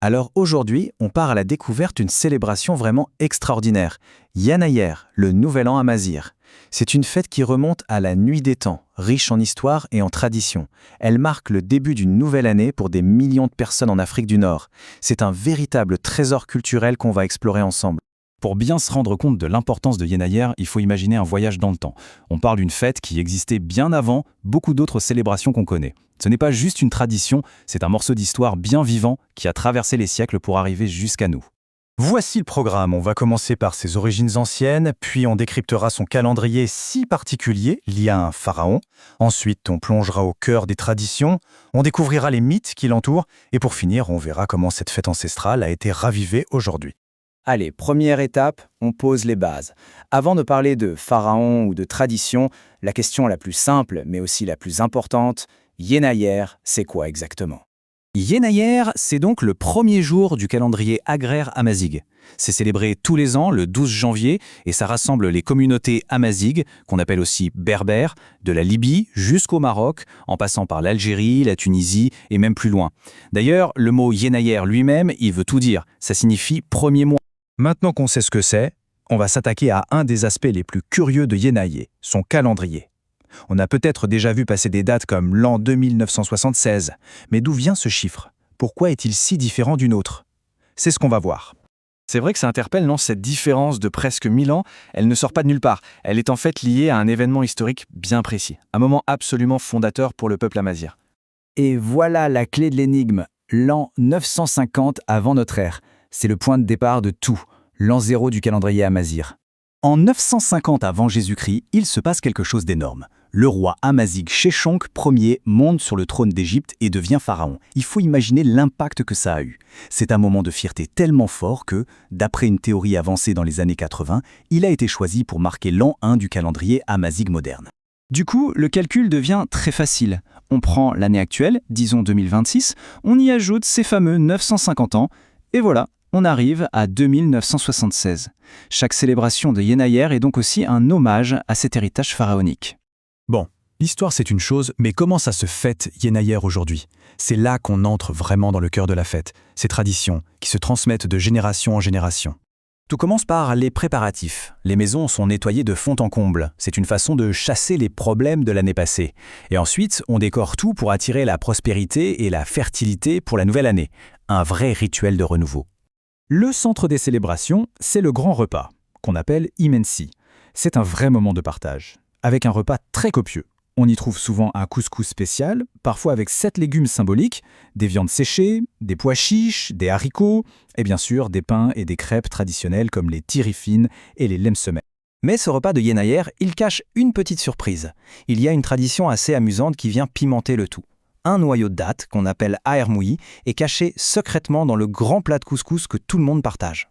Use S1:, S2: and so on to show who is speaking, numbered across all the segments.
S1: Alors aujourd'hui, on part à la découverte d'une célébration vraiment extraordinaire, Yanayer, le Nouvel An amazigh. C'est une fête qui remonte à la nuit des temps, riche en histoire et en tradition. Elle marque le début d'une nouvelle année pour des millions de personnes en Afrique du Nord. C'est un véritable trésor culturel qu'on va explorer ensemble.
S2: Pour bien se rendre compte de l'importance de Yanayer, il faut imaginer un voyage dans le temps. On parle d'une fête qui existait bien avant beaucoup d'autres célébrations qu'on connaît. Ce n'est pas juste une tradition, c'est un morceau d'histoire bien vivant qui a traversé les siècles pour arriver jusqu'à nous.
S3: Voici le programme. On va commencer par ses origines anciennes, puis on décryptera son calendrier si particulier lié à un pharaon. Ensuite, on plongera au cœur des traditions, on découvrira les mythes qui l'entourent, et pour finir, on verra comment cette fête ancestrale a été ravivée aujourd'hui.
S1: Allez, première étape, on pose les bases. Avant de parler de pharaon ou de tradition, la question la plus simple, mais aussi la plus importante, Yanayer, c'est quoi exactement?
S2: Yanayer, c'est donc le premier jour du calendrier agraire amazigh. C'est célébré tous les ans, le 12 janvier, et ça rassemble les communautés amazighes, qu'on appelle aussi berbères, de la Libye jusqu'au Maroc, en passant par l'Algérie, la Tunisie et même plus loin. D'ailleurs, le mot Yanayer lui-même, il veut tout dire. Ça signifie premier mois.
S3: Maintenant qu'on sait ce que c'est, on va s'attaquer à un des aspects les plus curieux de Yanayer, son calendrier. On a peut-être déjà vu passer des dates comme l'an 2976, mais d'où vient ce chiffre? Pourquoi est-il si différent d'une autre? C'est ce qu'on va voir.
S2: C'est vrai que ça interpelle, non, cette différence de presque 1000 ans, elle ne sort pas de nulle part. Elle est en fait liée à un événement historique bien précis, un moment absolument fondateur pour le peuple amazigh.
S1: Et voilà la clé de l'énigme, l'an 950 avant notre ère. C'est le point de départ de tout, l'an 0 du calendrier amazigh.
S2: En 950 avant Jésus-Christ, il se passe quelque chose d'énorme. Le roi amazigh Sheshonq Ier monte sur le trône d'Égypte et devient pharaon. Il faut imaginer l'impact que ça a eu. C'est un moment de fierté tellement fort que, d'après une théorie avancée dans les années 80, il a été choisi pour marquer l'an 1 du calendrier amazigh moderne.
S4: Du coup, le calcul devient très facile. On prend l'année actuelle, disons 2026, on y ajoute ces fameux 950 ans, et voilà, on arrive à 2976. Chaque célébration de Yanayer est donc aussi un hommage à cet héritage pharaonique.
S3: Bon, l'histoire c'est une chose, mais comment ça se fête Yanayer aujourd'hui? C'est là qu'on entre vraiment dans le cœur de la fête, ces traditions qui se transmettent de génération en génération.
S2: Tout commence par les préparatifs. Les maisons sont nettoyées de fond en comble. C'est une façon de chasser les problèmes de l'année passée. Et ensuite, on décore tout pour attirer la prospérité et la fertilité pour la nouvelle année. Un vrai rituel de renouveau.
S3: Le centre des célébrations, c'est le grand repas, qu'on appelle Imensi. C'est un vrai moment de partage, avec un repas très copieux. On y trouve souvent un couscous spécial, parfois avec 7 légumes symboliques, des viandes séchées, des pois chiches, des haricots, et bien sûr des pains et des crêpes traditionnels comme les tirifines et les lemsemeh.
S1: Mais ce repas de Yanayer, il cache une petite surprise. Il y a une tradition assez amusante qui vient pimenter le tout. Un noyau de date, qu'on appelle ahermoui, est caché secrètement dans le grand plat de couscous que tout le monde partage.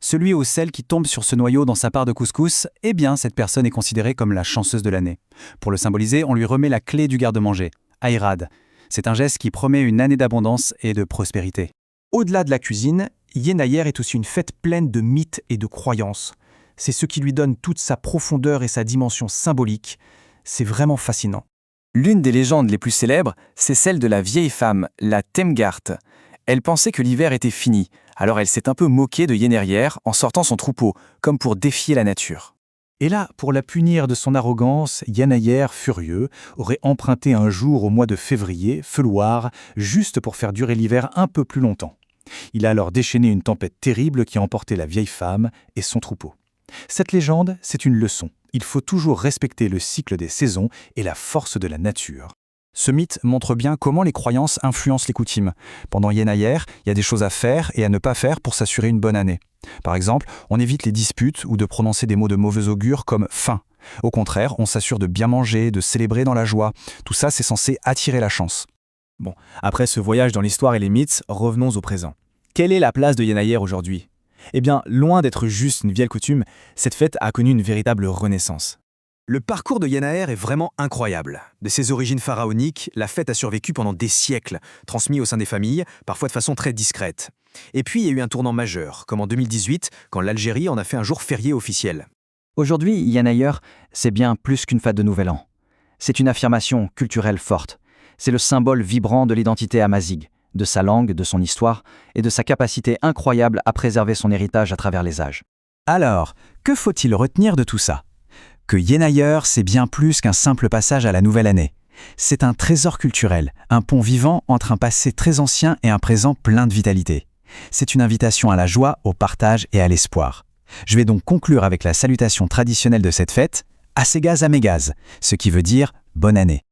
S4: Celui au sel qui tombe sur ce noyau dans sa part de couscous, eh bien, cette personne est considérée comme la chanceuse de l'année. Pour le symboliser, on lui remet la clé du garde-manger, Ayrad. C'est un geste qui promet une année d'abondance et de prospérité.
S5: Au-delà de la cuisine, Yanayer est aussi une fête pleine de mythes et de croyances. C'est ce qui lui donne toute sa profondeur et sa dimension symbolique. C'est vraiment fascinant.
S1: L'une des légendes les plus célèbres, c'est celle de la vieille femme, la Temgart. Elle pensait que l'hiver était fini, alors elle s'est un peu moquée de Yanayer en sortant son troupeau, comme pour défier la nature.
S3: Et là, pour la punir de son arrogance, Yanayer, furieux, aurait emprunté un jour au mois de février, feuilloir, juste pour faire durer l'hiver un peu plus longtemps. Il a alors déchaîné une tempête terrible qui a emporté la vieille femme et son troupeau. Cette légende, c'est une leçon. Il faut toujours respecter le cycle des saisons et la force de la nature.
S4: Ce mythe montre bien comment les croyances influencent les coutumes. Pendant Yanayer, il y a des choses à faire et à ne pas faire pour s'assurer une bonne année. Par exemple, on évite les disputes ou de prononcer des mots de mauvais augure comme « faim ». Au contraire, on s'assure de bien manger, de célébrer dans la joie. Tout ça, c'est censé attirer la chance.
S2: Bon, après ce voyage dans l'histoire et les mythes, revenons au présent. Quelle est la place de Yanayer aujourd'hui? Eh bien, loin d'être juste une vieille coutume, cette fête a connu une véritable renaissance. Le parcours de Yanayer est vraiment incroyable. De ses origines pharaoniques, la fête a survécu pendant des siècles, transmise au sein des familles, parfois de façon très discrète. Et puis, il y a eu un tournant majeur, comme en 2018, quand l'Algérie en a fait un jour férié officiel.
S4: Aujourd'hui, Yanayer, c'est bien plus qu'une fête de Nouvel An. C'est une affirmation culturelle forte. C'est le symbole vibrant de l'identité amazigh.
S1: de sa langue, de son histoire et de sa capacité incroyable à préserver son héritage à travers les âges.
S4: Alors, que faut-il retenir de tout ça? Que Yenayer, c'est bien plus qu'un simple passage à la nouvelle année. C'est un trésor culturel, un pont vivant entre un passé très ancien et un présent plein de vitalité. C'est une invitation à la joie, au partage et à l'espoir. Je vais donc conclure avec la salutation traditionnelle de cette fête, Assegaz Amegaz, ce qui veut dire bonne année.